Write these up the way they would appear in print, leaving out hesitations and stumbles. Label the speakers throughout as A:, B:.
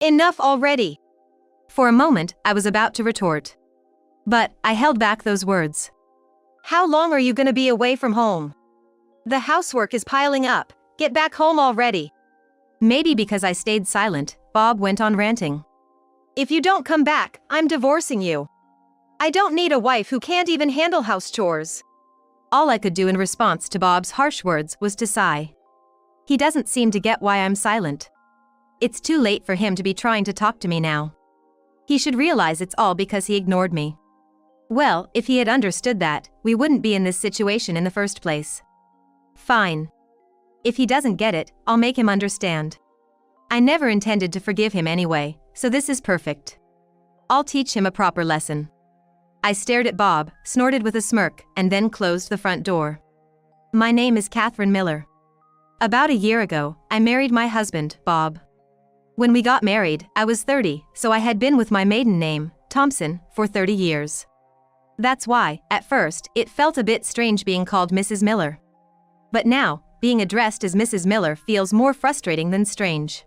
A: Enough already. For a moment, I was about to retort. But I held back those words. How long are you gonna be away from home? The housework is piling up. Get back home already. Maybe because I stayed silent, Bob went on ranting. If you don't come back, I'm divorcing you. I don't need a wife who can't even handle house chores. All I could do in response to Bob's harsh words was to sigh. He doesn't seem to get why I'm silent. It's too late for him to be trying to talk to me now. He should realize it's all because he ignored me. Well, if he had understood that, we wouldn't be in this situation in the first place. Fine. If he doesn't get it, I'll make him understand. I never intended to forgive him anyway, so this is perfect. I'll teach him a proper lesson. I stared at Bob, snorted with a smirk, and then closed the front door. My name is Catherine Miller. About a year ago, I married my husband, Bob. When we got married, I was 30, so I had been with my maiden name, Thompson, for 30 years. That's why, at first, it felt a bit strange being called Mrs. Miller. But now, being addressed as Mrs. Miller feels more frustrating than strange.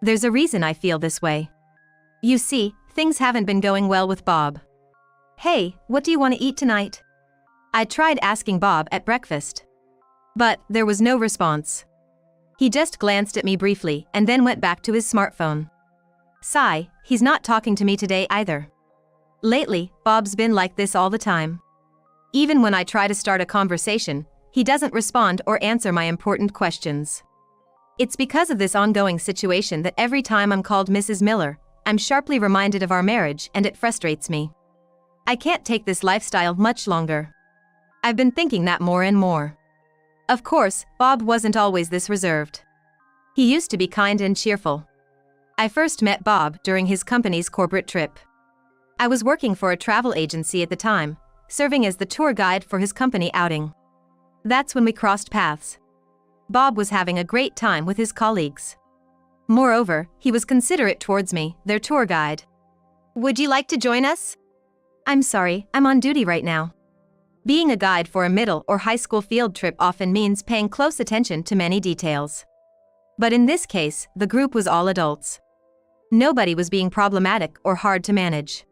A: There's a reason I feel this way. You see, things haven't been going well with Bob. Hey, what do you want to eat tonight? I tried asking Bob at breakfast. But there was no response. He just glanced at me briefly and then went back to his smartphone. Sigh, he's not talking to me today either. Lately, Bob's been like this all the time. Even when I try to start a conversation, he doesn't respond or answer my important questions. It's because of this ongoing situation that every time I'm called Mrs. Miller, I'm sharply reminded of our marriage and it frustrates me. I can't take this lifestyle much longer. I've been thinking that more and more. Of course, Bob wasn't always this reserved. He used to be kind and cheerful. I first met Bob during his company's corporate trip. I was working for a travel agency at the time, serving as the tour guide for his company outing. That's when we crossed paths. Bob was having a great time with his colleagues. Moreover, he was considerate towards me, their tour guide. Would you like to join us? I'm sorry, I'm on duty right now. Being a guide for a middle or high school field trip often means paying close attention to many details. But in this case, the group was all adults. Nobody was being problematic or hard to manage.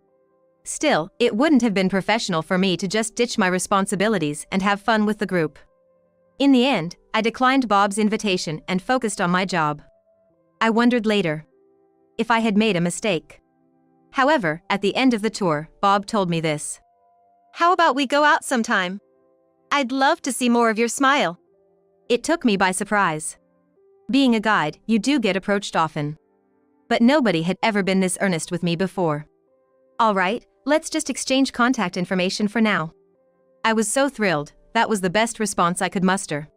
A: Still, it wouldn't have been professional for me to just ditch my responsibilities and have fun with the group. In the end, I declined Bob's invitation and focused on my job. I wondered later if I had made a mistake. However, at the end of the tour, Bob told me this. How about we go out sometime? I'd love to see more of your smile. It took me by surprise. Being a guide, you do get approached often. But nobody had ever been this earnest with me before. All right, let's just exchange contact information for now. I was so thrilled, that was the best response I could muster.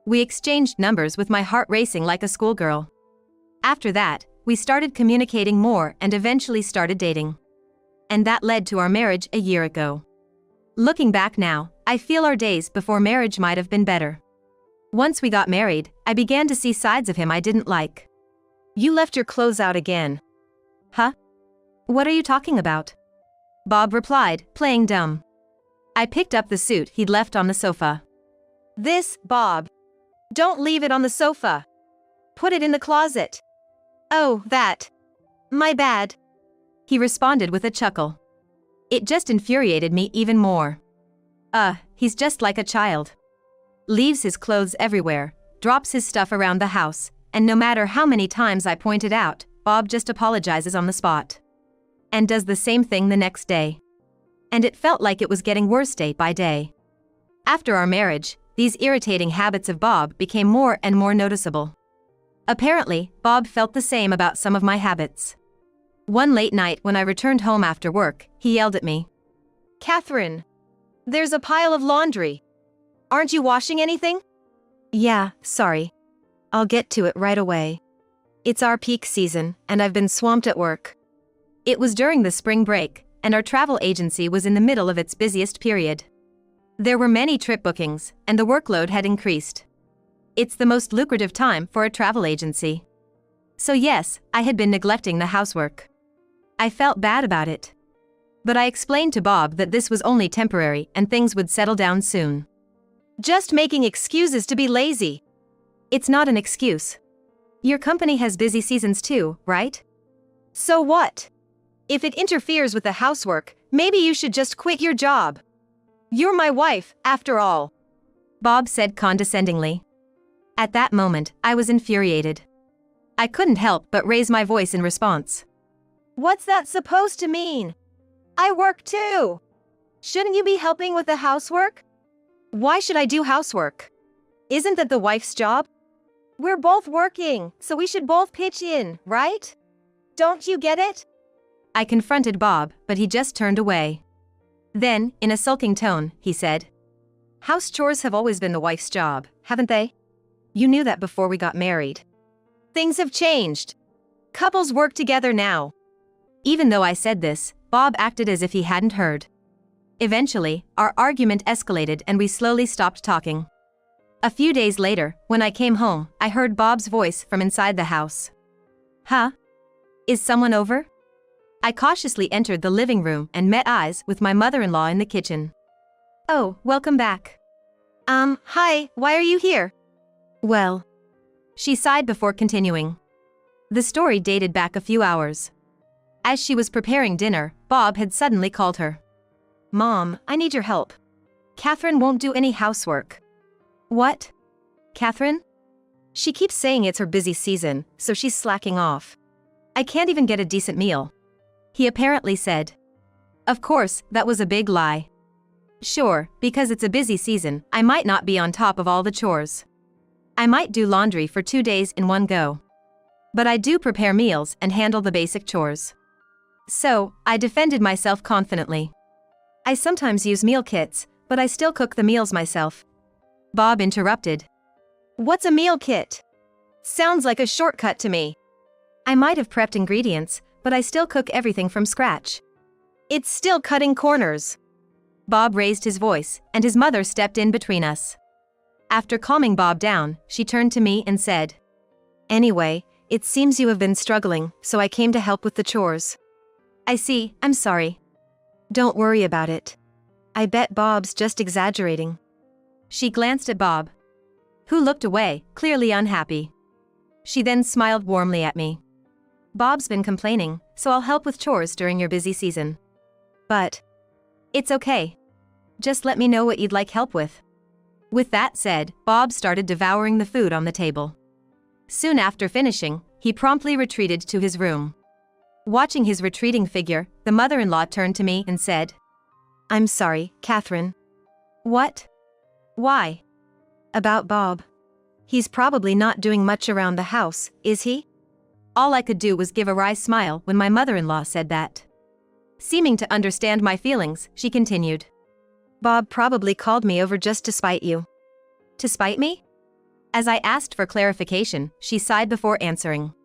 A: We exchanged numbers with my heart racing like a schoolgirl. After that, we started communicating more and eventually started dating. And that led to our marriage a year ago. Looking back now, I feel our days before marriage might have been better. Once we got married, I began to see sides of him I didn't like. You left your clothes out again. Huh? What are you talking about? Bob replied, playing dumb. I picked up the suit he'd left on the sofa. This, Bob. Don't leave it on the sofa. Put it in the closet. Oh, that. My bad. He responded with a chuckle. It just infuriated me even more. He's just like a child. Leaves his clothes everywhere, drops his stuff around the house, and no matter how many times I point it out, Bob just apologizes on the spot. And does the same thing the next day. And it felt like it was getting worse day by day. After our marriage, these irritating habits of Bob became more and more noticeable. Apparently, Bob felt the same about some of my habits. One late night when I returned home after work, he yelled at me. Catherine, there's a pile of laundry. Aren't you washing anything? Yeah, sorry. I'll get to it right away. It's our peak season, and I've been swamped at work. It was during the spring break, and our travel agency was in the middle of its busiest period. There were many trip bookings, and the workload had increased. It's the most lucrative time for a travel agency. So yes, I had been neglecting the housework. I felt bad about it. But I explained to Bob that this was only temporary and things would settle down soon. Just making excuses to be lazy. It's not an excuse. Your company has busy seasons too, right? So what? If it interferes with the housework, maybe you should just quit your job. You're my wife, after all, Bob said condescendingly. At that moment, I was infuriated. I couldn't help but raise my voice in response. What's that supposed to mean? I work too. Shouldn't you be helping with the housework? Why should I do housework? Isn't that the wife's job? We're both working, so we should both pitch in, right? Don't you get it? I confronted Bob, but he just turned away. Then, in a sulking tone, he said, House chores have always been the wife's job, haven't they? You knew that before we got married. Things have changed. Couples work together now. Even though I said this, Bob acted as if he hadn't heard. Eventually, our argument escalated and we slowly stopped talking. A few days later, when I came home, I heard Bob's voice from inside the house. Huh? Is someone over? I cautiously entered the living room and met eyes with my mother-in-law in the kitchen. Oh, welcome back. Hi, why are you here? Well, she sighed before continuing. The story dated back a few hours. As she was preparing dinner, Bob had suddenly called her. Mom, I need your help. Catherine won't do any housework. What? Catherine? She keeps saying it's her busy season, so she's slacking off. I can't even get a decent meal. He apparently said. Of course, that was a big lie. Sure, because it's a busy season, I might not be on top of all the chores. I might do laundry for 2 days in one go. But I do prepare meals and handle the basic chores. So, I defended myself confidently. I sometimes use meal kits, but I still cook the meals myself. Bob interrupted. What's a meal kit? Sounds like a shortcut to me. I might have prepped ingredients, but I still cook everything from scratch. It's still cutting corners. Bob raised his voice, and his mother stepped in between us. After calming Bob down, she turned to me and said, Anyway, it seems you have been struggling, so I came to help with the chores. I see, I'm sorry. Don't worry about it. I bet Bob's just exaggerating. She glanced at Bob, who looked away, clearly unhappy. She then smiled warmly at me. Bob's been complaining, so I'll help with chores during your busy season. But it's okay. Just let me know what you'd like help with. With that said, Bob started devouring the food on the table. Soon after finishing, he promptly retreated to his room. Watching his retreating figure, the mother-in-law turned to me and said, I'm sorry, Catherine. What? Why? About Bob. He's probably not doing much around the house, is he? All I could do was give a wry smile when my mother-in-law said that. Seeming to understand my feelings, she continued. Bob probably called me over just to spite you. To spite me? As I asked for clarification, she sighed before answering.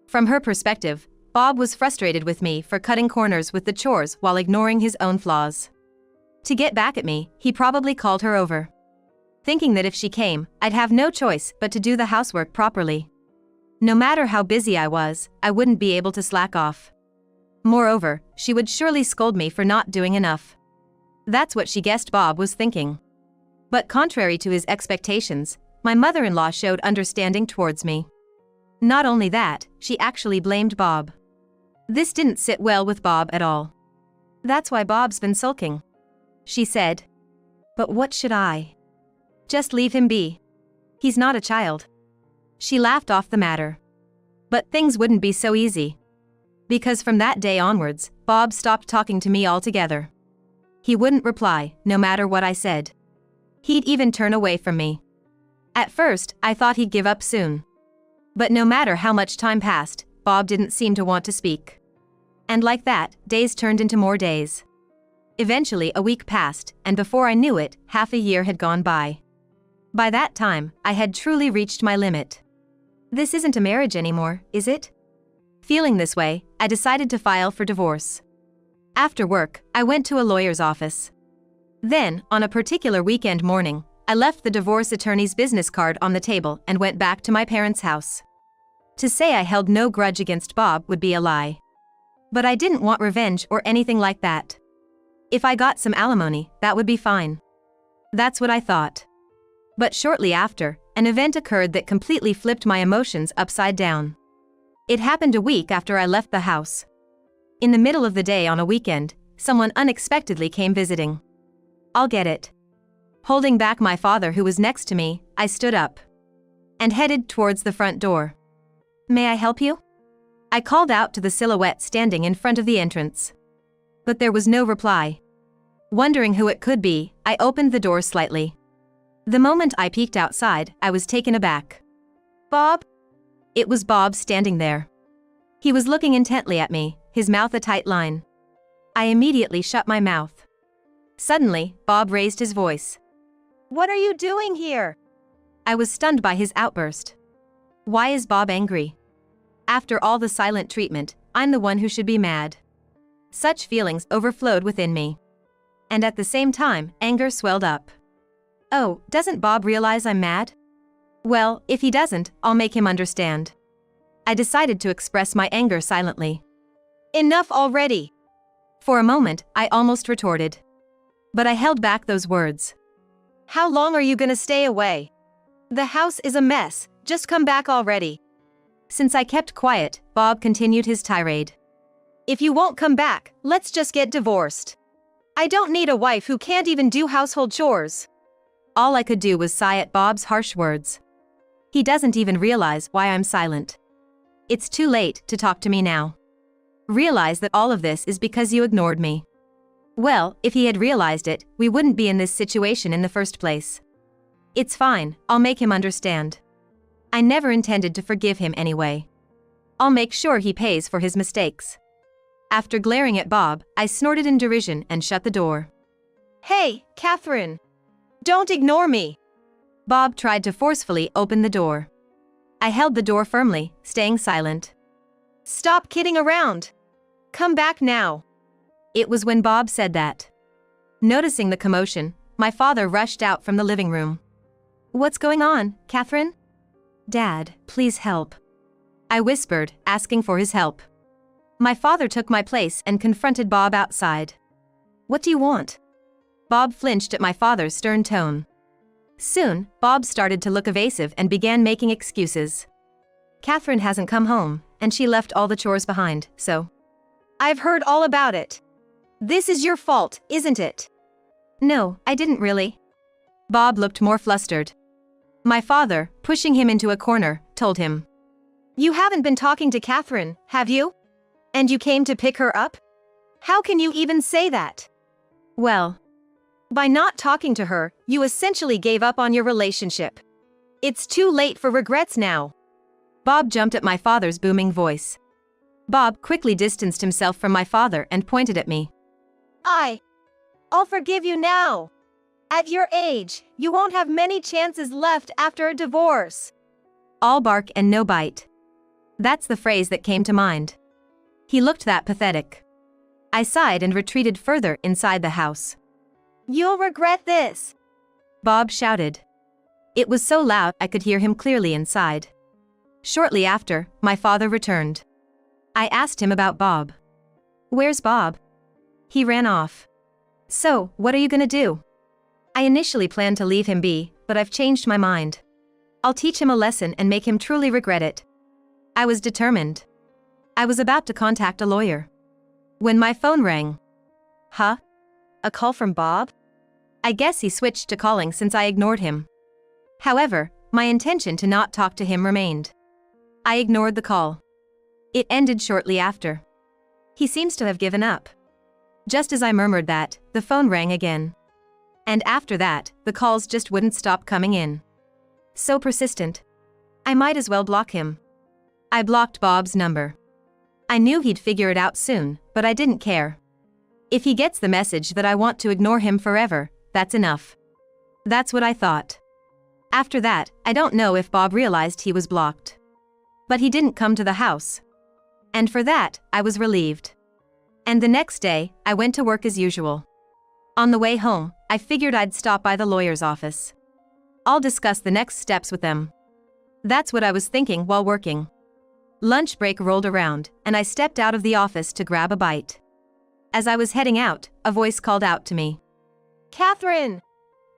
A: From her perspective, Bob was frustrated with me for cutting corners with the chores while ignoring his own flaws. To get back at me, he probably called her over, thinking that if she came, I'd have no choice but to do the housework properly. No matter how busy I was, I wouldn't be able to slack off. Moreover, she would surely scold me for not doing enough. That's what she guessed Bob was thinking. But contrary to his expectations, my mother-in-law showed understanding towards me. Not only that, she actually blamed Bob. This didn't sit well with Bob at all. That's why Bob's been sulking, she said. But what should I? Just leave him be. He's not a child. She laughed off the matter. But things wouldn't be so easy. Because from that day onwards, Bob stopped talking to me altogether. He wouldn't reply, no matter what I said. He'd even turn away from me. At first, I thought he'd give up soon. But no matter how much time passed, Bob didn't seem to want to speak. And like that, days turned into more days. Eventually a week passed, and before I knew it, half a year had gone by. By that time, I had truly reached my limit. This isn't a marriage anymore, is it? Feeling this way, I decided to file for divorce. After work, I went to a lawyer's office. Then, on a particular weekend morning, I left the divorce attorney's business card on the table and went back to my parents' house. To say I held no grudge against Bob would be a lie. But I didn't want revenge or anything like that. If I got some alimony, that would be fine. That's what I thought. But shortly after, an event occurred that completely flipped my emotions upside down. It happened a week after I left the house. In the middle of the day on a weekend, someone unexpectedly came visiting. I'll get it. Holding back my father who was next to me, I stood up and headed towards the front door. May I help you? I called out to the silhouette standing in front of the entrance. But there was no reply. Wondering who it could be, I opened the door slightly. The moment I peeked outside, I was taken aback. Bob? It was Bob standing there. He was looking intently at me, his mouth a tight line. I immediately shut my mouth. Suddenly, Bob raised his voice. What are you doing here? I was stunned by his outburst. Why is Bob angry? After all the silent treatment, I'm the one who should be mad. Such feelings overflowed within me. And at the same time, anger swelled up. Oh, doesn't Bob realize I'm mad? Well, if he doesn't, I'll make him understand. I decided to express my anger silently. Enough already! For a moment, I almost retorted. But I held back those words. How long are you gonna stay away? The house is a mess, just come back already. Since I kept quiet, Bob continued his tirade. If you won't come back, let's just get divorced. I don't need a wife who can't even do household chores. All I could do was sigh at Bob's harsh words. He doesn't even realize why I'm silent. It's too late to talk to me now. Realize that all of this is because you ignored me. Well, if he had realized it, we wouldn't be in this situation in the first place. It's fine, I'll make him understand. I never intended to forgive him anyway. I'll make sure he pays for his mistakes. After glaring at Bob, I snorted in derision and shut the door. Hey, Catherine! Don't ignore me! Bob tried to forcefully open the door. I held the door firmly, staying silent. Stop kidding around! Come back now! It was when Bob said that. Noticing the commotion, my father rushed out from the living room. What's going on, Catherine? Dad, please help. I whispered, asking for his help. My father took my place and confronted Bob outside. What do you want? Bob flinched at my father's stern tone. Soon, Bob started to look evasive and began making excuses. Catherine hasn't come home, and she left all the chores behind, so. I've heard all about it. This is your fault, isn't it? No, I didn't really. Bob looked more flustered. My father, pushing him into a corner, told him. You haven't been talking to Catherine, have you? And you came to pick her up? How can you even say that? Well, by not talking to her, you essentially gave up on your relationship. It's too late for regrets now. Bob jumped at my father's booming voice. Bob quickly distanced himself from my father and pointed at me. I'll forgive you now. At your age, you won't have many chances left after a divorce. All bark and no bite. That's the phrase that came to mind. He looked that pathetic. I sighed and retreated further inside the house. You'll regret this, Bob shouted. It was so loud I could hear him clearly inside. Shortly after, my father returned. I asked him about Bob. Where's Bob? He ran off. So, what are you gonna do? I initially planned to leave him be, but I've changed my mind. I'll teach him a lesson and make him truly regret it. I was determined. I was about to contact a lawyer when my phone rang. Huh? A call from Bob? I guess he switched to calling since I ignored him. However, my intention to not talk to him remained. I ignored the call. It ended shortly after. He seems to have given up. Just as I murmured that, the phone rang again. And after that, the calls just wouldn't stop coming in. So persistent. I might as well block him. I blocked Bob's number. I knew he'd figure it out soon, but I didn't care. If he gets the message that I want to ignore him forever, that's enough. That's what I thought. After that, I don't know if Bob realized he was blocked. But he didn't come to the house. And for that, I was relieved. And the next day, I went to work as usual. On the way home, I figured I'd stop by the lawyer's office. I'll discuss the next steps with them. That's what I was thinking while working. Lunch break rolled around, and I stepped out of the office to grab a bite. As I was heading out, a voice called out to me. Catherine!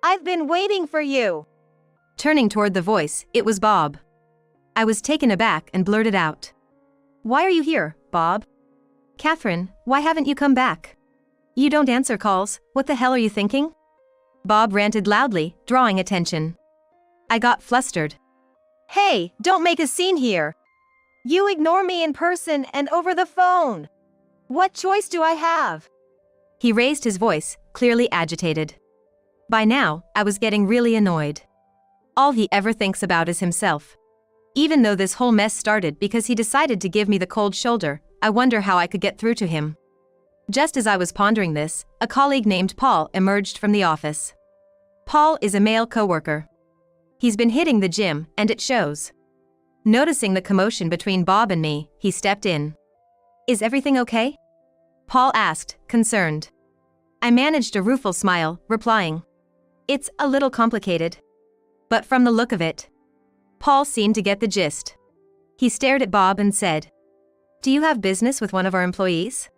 A: I've been waiting for you! Turning toward the voice, it was Bob. I was taken aback and blurted out. Why are you here, Bob? Catherine, why haven't you come back? You don't answer calls, what the hell are you thinking? Bob ranted loudly, drawing attention. I got flustered. Hey, don't make a scene here. You ignore me in person and over the phone. What choice do I have? He raised his voice, clearly agitated. By now, I was getting really annoyed. All he ever thinks about is himself. Even though this whole mess started because he decided to give me the cold shoulder, I wonder how I could get through to him. Just as I was pondering this, a colleague named Paul emerged from the office. Paul is a male coworker. He's been hitting the gym, and it shows. Noticing the commotion between Bob and me, he stepped in. Is everything okay? Paul asked, concerned. I managed a rueful smile, replying. It's a little complicated. But from the look of it, Paul seemed to get the gist. He stared at Bob and said, Do you have business with one of our employees?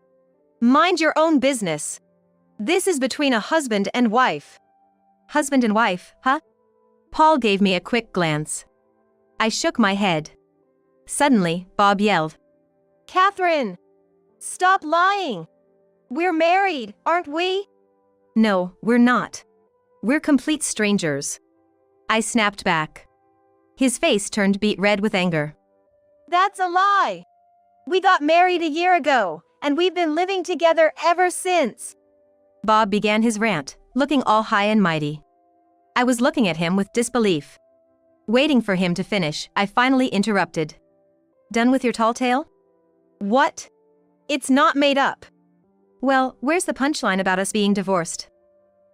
A: Mind your own business. This is between a husband and wife. Husband and wife, huh? Paul gave me a quick glance. I shook my head. Suddenly, Bob yelled. Catherine! Stop lying! We're married, aren't we? No, we're not. We're complete strangers. I snapped back. His face turned beet red with anger. That's a lie! We got married a year ago, and we've been living together ever since. Bob began his rant, looking all high and mighty. I was looking at him with disbelief. Waiting for him to finish, I finally interrupted. Done with your tall tale? What? It's not made up. Well, where's the punchline about us being divorced?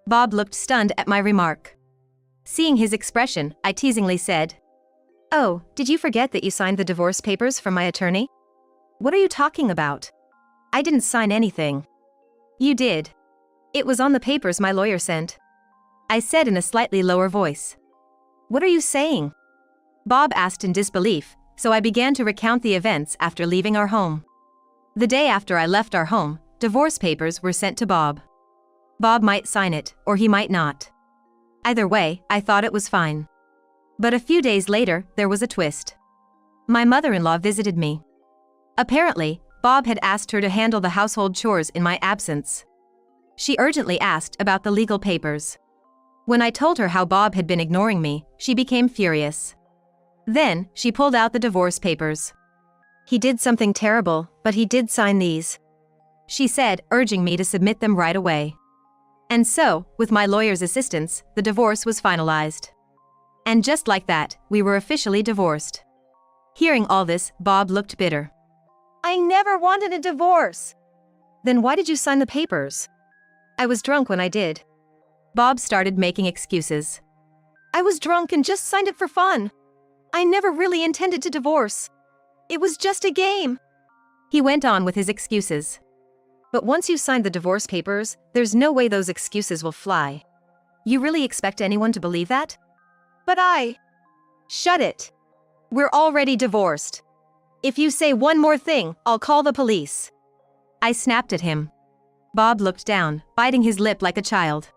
A: Bob looked stunned at my remark. Seeing his expression, I teasingly said, Oh, did you forget that you signed the divorce papers from my attorney? What are you talking about? I didn't sign anything. You did. It was on the papers my lawyer sent. I said in a slightly lower voice. What are you saying? Bob asked in disbelief, so I began to recount the events after leaving our home. The day after I left our home, divorce papers were sent to Bob. Bob might sign it, or he might not. Either way, I thought it was fine. But a few days later, there was a twist. My mother-in-law visited me. Apparently, Bob had asked her to handle the household chores in my absence. She urgently asked about the legal papers. When I told her how Bob had been ignoring me, she became furious. Then, she pulled out the divorce papers. He did something terrible, but he did sign these, she said, urging me to submit them right away. And so, with my lawyer's assistance, the divorce was finalized. And just like that, we were officially divorced. Hearing all this, Bob looked bitter. I never wanted a divorce. Then why did you sign the papers? I was drunk when I did. Bob started making excuses. I was drunk and just signed it for fun. I never really intended to divorce. It was just a game. He went on with his excuses. But once you signed the divorce papers, there's no way those excuses will fly. You really expect anyone to believe that? But Shut it. We're already divorced. If you say one more thing, I'll call the police. I snapped at him. Bob looked down, biting his lip like a child.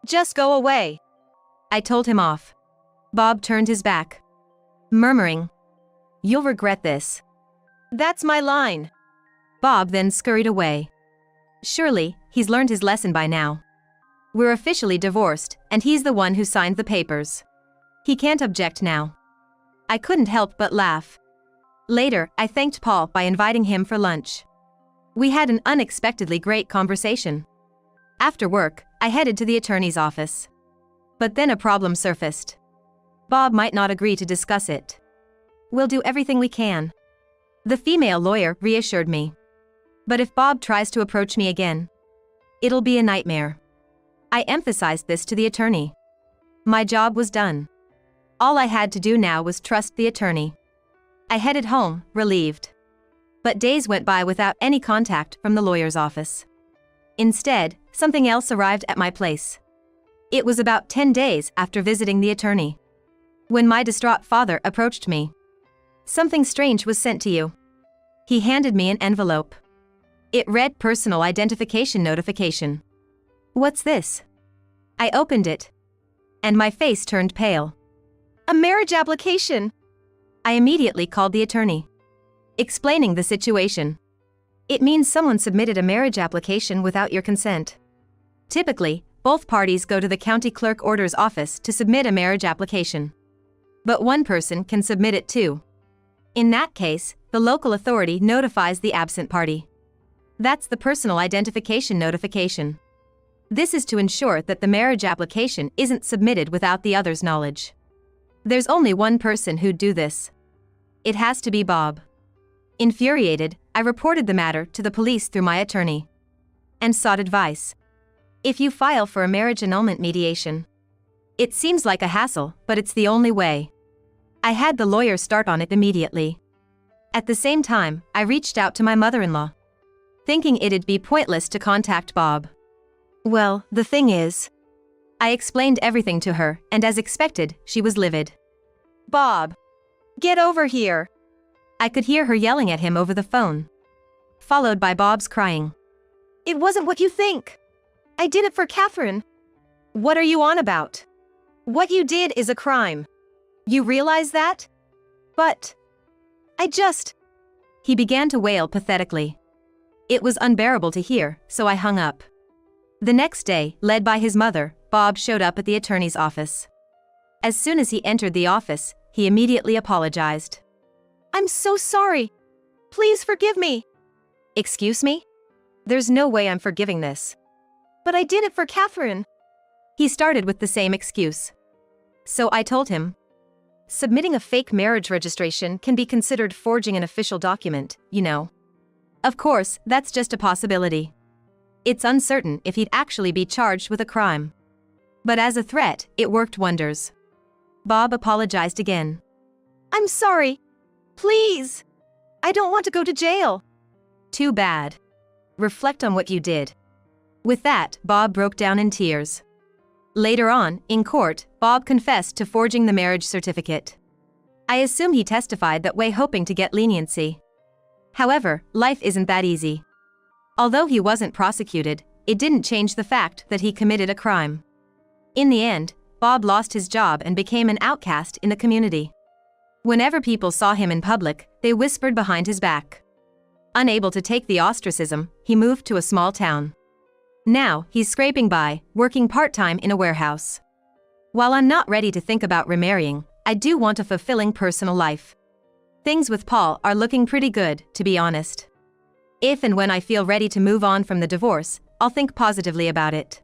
A: Just go away. I told him off. Bob turned his back, murmuring, You'll regret this. That's my line. Bob then scurried away. Surely, he's learned his lesson by now. We're officially divorced, and he's the one who signed the papers. He can't object now. I couldn't help but laugh. Later, I thanked Paul by inviting him for lunch. We had an unexpectedly great conversation. After work, I headed to the attorney's office. But then a problem surfaced. Bob might not agree to discuss it. We'll do everything we can, the female lawyer reassured me. But if Bob tries to approach me again, it'll be a nightmare. I emphasized this to the attorney. My job was done. All I had to do now was trust the attorney. I headed home, relieved. But days went by without any contact from the lawyer's office. Instead, something else arrived at my place. It was about 10 days after visiting the attorney, when my distraught father approached me. Something strange was sent to you. He handed me an envelope. It read personal identification notification. What's this? I opened it, and my face turned pale. A marriage application. I immediately called the attorney. explaining the situation. It means someone submitted a marriage application without your consent. Typically, both parties go to the county clerk order's office to submit a marriage application. But one person can submit it too. In that case, the local authority notifies the absent party. That's the personal identification notification. This is to ensure that the marriage application isn't submitted without the other's knowledge. There's only one person who'd do this. It has to be Bob. Infuriated, I reported the matter to the police through my attorney and sought advice. If you file for a marriage annulment mediation, it seems like a hassle, but it's the only way. I had the lawyer start on it immediately. At the same time, I reached out to my mother-in-law, thinking it'd be pointless to contact Bob. Well, the thing is, I explained everything to her, and as expected, she was livid. Bob, get over here. I could hear her yelling at him over the phone, followed by Bob's crying. It wasn't what you think. I did it for Catherine. What are you on about? What you did is a crime. You realize that? But He began to wail pathetically. It was unbearable to hear, so I hung up. The next day, led by his mother, Bob showed up at the attorney's office. As soon as he entered the office, he immediately apologized. I'm so sorry. Please forgive me. Excuse me? There's no way I'm forgiving this. But I did it for Catherine. He started with the same excuse. So I told him, submitting a fake marriage registration can be considered forging an official document, you know. Of course, that's just a possibility. It's uncertain if he'd actually be charged with a crime. But as a threat, it worked wonders. Bob apologized again. I'm sorry. Please. I don't want to go to jail. Too bad. Reflect on what you did. With that, Bob broke down in tears. Later on, in court, Bob confessed to forging the marriage certificate. I assume he testified that way, hoping to get leniency. However, life isn't that easy. Although he wasn't prosecuted, it didn't change the fact that he committed a crime. In the end, Bob lost his job and became an outcast in the community. Whenever people saw him in public, they whispered behind his back. Unable to take the ostracism, he moved to a small town. Now, he's scraping by, working part-time in a warehouse. While I'm not ready to think about remarrying, I do want a fulfilling personal life. Things with Paul are looking pretty good, to be honest. If and when I feel ready to move on from the divorce, I'll think positively about it.